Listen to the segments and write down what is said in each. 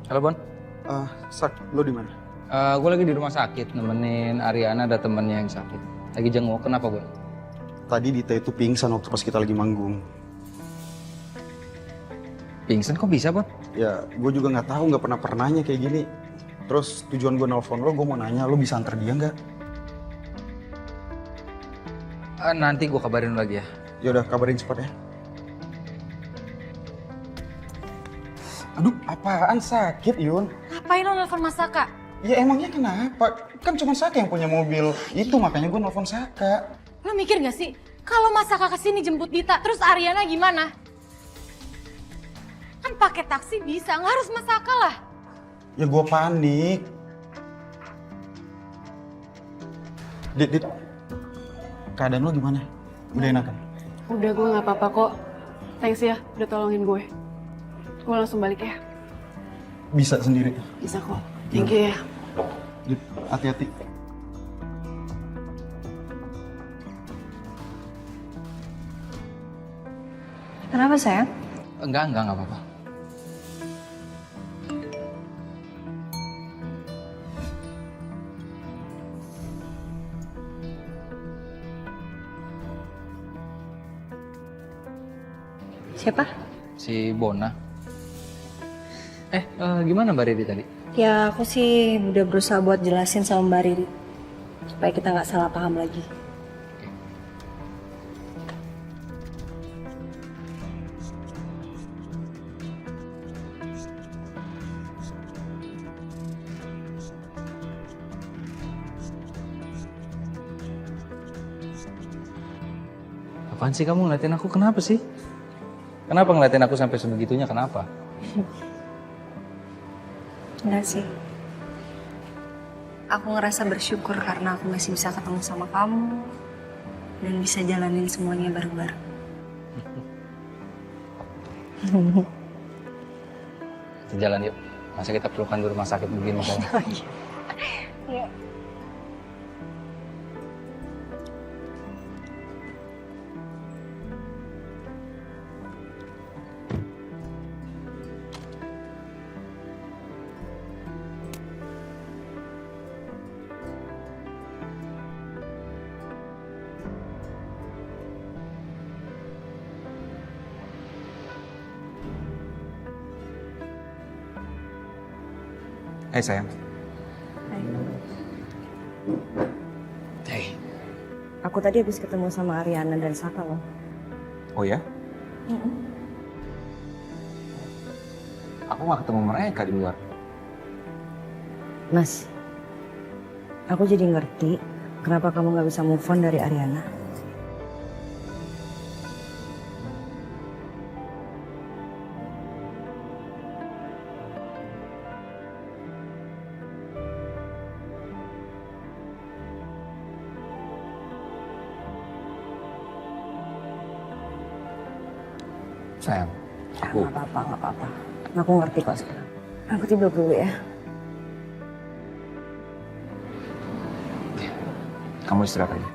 Halo Bon, Sak, lo di mana? gue lagi di rumah sakit nemenin Ariana, ada temennya yang sakit. Lagi jenguk, kenapa Bon? Tadi Dita itu pingsan waktu pas kita lagi manggung. Pingsan kok bisa Bon? Ya, gue juga nggak tahu, nggak pernahnya kayak gini. Terus tujuan gue nelfon lo, gue mau nanya, lo bisa antar dia nggak? Nanti gue kabarin lu lagi ya. Ya udah, kabarin cepat ya. Aduh, apaan sakit, Yun? Ngapain lo nelfon Mas Saka? Ya emangnya kenapa? Kan cuma Saka yang punya mobil. Itu makanya gue nelfon Saka. Lo mikir gak sih? Kalau Mas Saka kesini jemput Dita, terus Ariana gimana? Kan pakai taksi bisa, nggak harus Mas Saka lah. Ya gue panik. Dit, keadaan lo gimana? Udah enakan? Udah, gue gak apa-apa kok. Thanks ya, udah tolongin gue. Gue langsung balik ya. Bisa sendiri. Bisa kok. Thank you ya. Dit, hati-hati. Kenapa sayang? Enggak apa-apa. Siapa? Si Bona. Gimana Mbak Riri tadi? Ya aku sih udah berusaha buat jelasin sama Mbak Riri supaya kita nggak salah paham lagi. Apaan sih kamu ngeliatin aku? Kenapa sih? Kenapa ngeliatin aku sampai sebegitunya? Kenapa? Enggak sih. Aku ngerasa bersyukur karena aku masih bisa ketemu sama kamu dan bisa jalanin semuanya bareng-bareng. Kita jalan yuk. Masa kita pelukan di rumah sakit begini kayaknya. Iya. Hai sayang. Hey. Aku tadi habis ketemu sama Ariana dan Saka loh. Oh ya? Aku gak ketemu mereka di luar. Mas, aku jadi ngerti kenapa kamu nggak bisa move on dari Ariana. Sayang, aku... Nggak apa-apa. Aku ngerti kok sekarang. Aku tidur dulu ya. Kamu istirahat aja.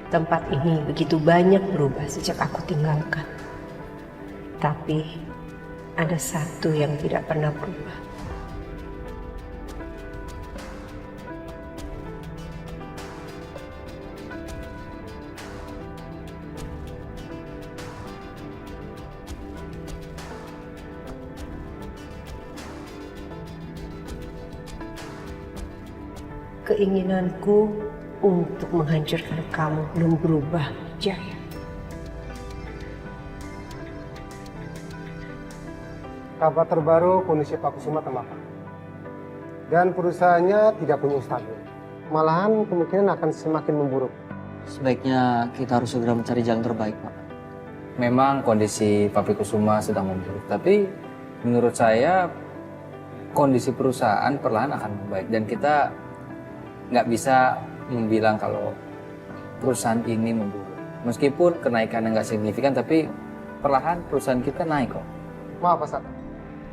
Tempat ini begitu banyak berubah sejak aku tinggalkan. Tapi ada satu yang tidak pernah berubah. Keinginanku untuk menghancurkan kamu belum berubah, Jaya. Kabar terbaru kondisi Pak Kusuma tambah parah. Dan perusahaannya tidak punya stabil. Malahan kemungkinan akan semakin memburuk. Sebaiknya kita harus segera mencari jalan terbaik, Pak. Memang kondisi Papi Kusuma sedang memburuk, tapi menurut saya kondisi perusahaan perlahan akan membaik dan kita nggak bisa membilang kalau perusahaan ini memburuk. Meskipun kenaikannya nggak signifikan, tapi perlahan perusahaan kita naik kok. Maaf Pak Saka.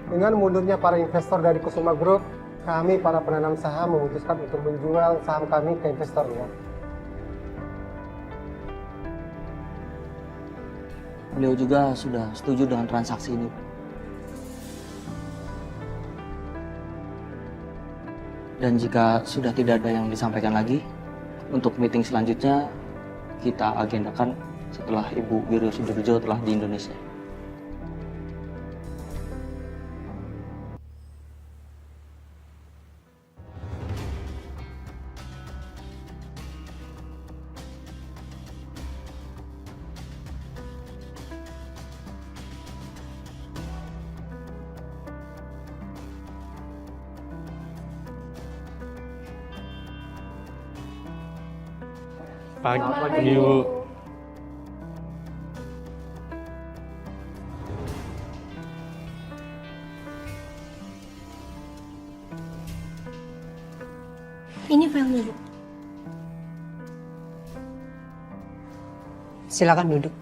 Dengan mundurnya para investor dari Kusuma Group, kami para penanam saham memutuskan untuk menjual saham kami ke investor luar. Beliau juga sudah setuju dengan transaksi ini. Dan jika sudah tidak ada yang disampaikan lagi, untuk meeting selanjutnya kita agendakan setelah Ibu Wiryo Sudirjo telah di Indonesia. Pagi, Bu. Ini filenya, Bu. Silakan duduk.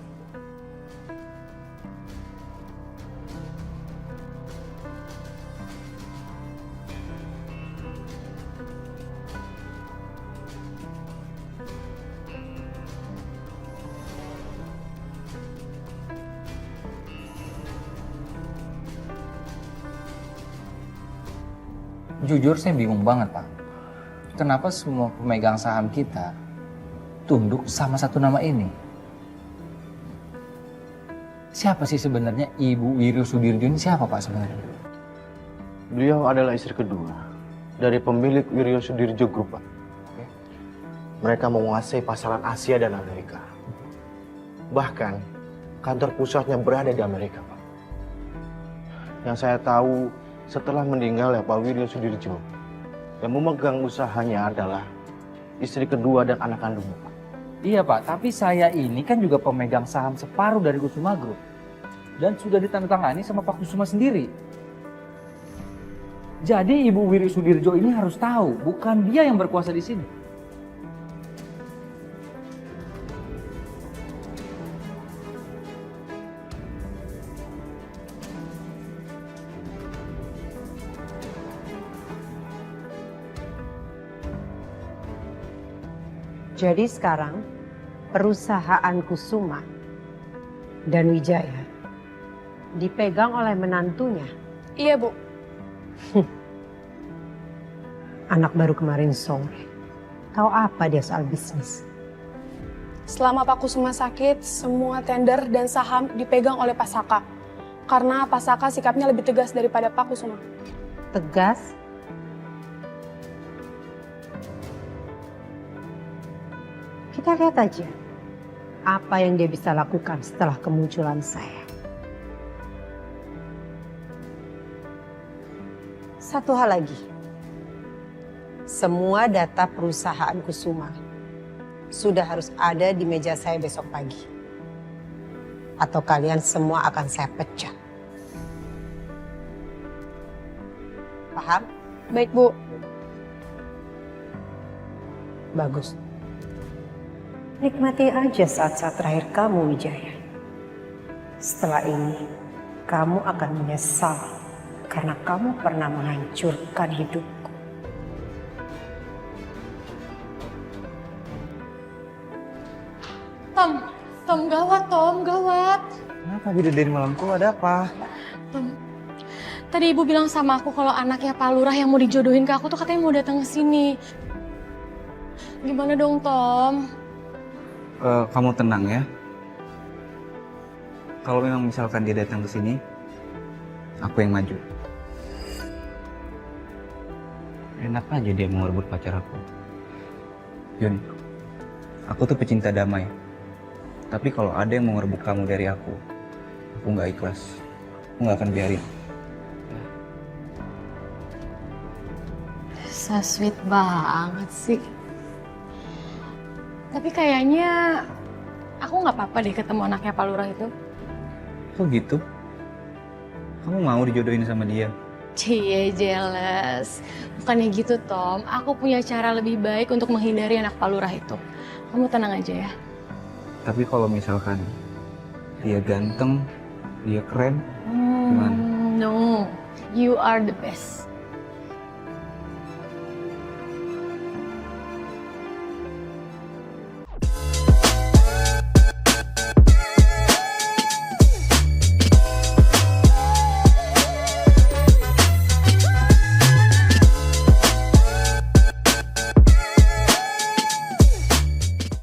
Jujur saya bingung banget, Pak. Kenapa semua pemegang saham kita tunduk sama satu nama ini? Siapa sih sebenarnya Ibu Wiryo Sudirjo ini, siapa Pak sebenarnya? Beliau adalah istri kedua dari pemilik Wiryo Sudirjo Group, Pak. Mereka menguasai pasaran Asia dan Amerika. Bahkan kantor pusatnya berada di Amerika, Pak. Yang saya tahu, setelah meninggalnya Pak Wiryo Sudirjo, yang memegang usahanya adalah istri kedua dan anak kandungnya, Pak. Iya Pak, tapi saya ini kan juga pemegang saham separuh dari Kusuma Group. Dan sudah ditandatangani sama Pak Kusuma sendiri. Jadi Ibu Wiryo Sudirjo ini harus tahu, bukan dia yang berkuasa di sini. Jadi sekarang perusahaan Kusuma dan Wijaya dipegang oleh menantunya. Iya, Bu. Anak baru kemarin sore. Tahu apa dia soal bisnis? Selama Pak Kusuma sakit, semua tender dan saham dipegang oleh Pak Saka. Karena Pak Saka sikapnya lebih tegas daripada Pak Kusuma. Tegas? Kita lihat aja apa yang dia bisa lakukan setelah kemunculan saya. Satu hal lagi, semua data perusahaan Kusuma sudah harus ada di meja saya besok pagi. Atau kalian semua akan saya pecat. Paham? Baik, Bu. Bagus. Nikmati aja saat-saat terakhir kamu, Wijaya. Setelah ini, kamu akan menyesal karena kamu pernah menghancurkan hidupku. Tom, gawat. Kenapa bidadari malamku, ada apa? Tom, tadi Ibu bilang sama aku kalau anaknya Pak Lurah yang mau dijodohin ke aku tuh katanya mau datang ke sini. Gimana dong, Tom? Kamu tenang ya. Kalau memang misalkan dia datang ke sini, aku yang maju. Enak aja dia mau rebut pacar aku. Yun, aku tuh pecinta damai. Tapi kalau ada yang mau ngerebut kamu dari aku nggak ikhlas. Aku nggak akan biarin. So sweet banget sih. Tapi kayaknya aku nggak apa-apa deh ketemu anaknya Pak Lurah itu. Kok gitu? Kamu mau dijodohin sama dia? Cie, jealous. Bukannya gitu, Tom. Aku punya cara lebih baik untuk menghindari anak Pak Lurah itu. Kamu tenang aja ya. Tapi kalau misalkan dia ganteng, dia keren, gimana? No, you are the best.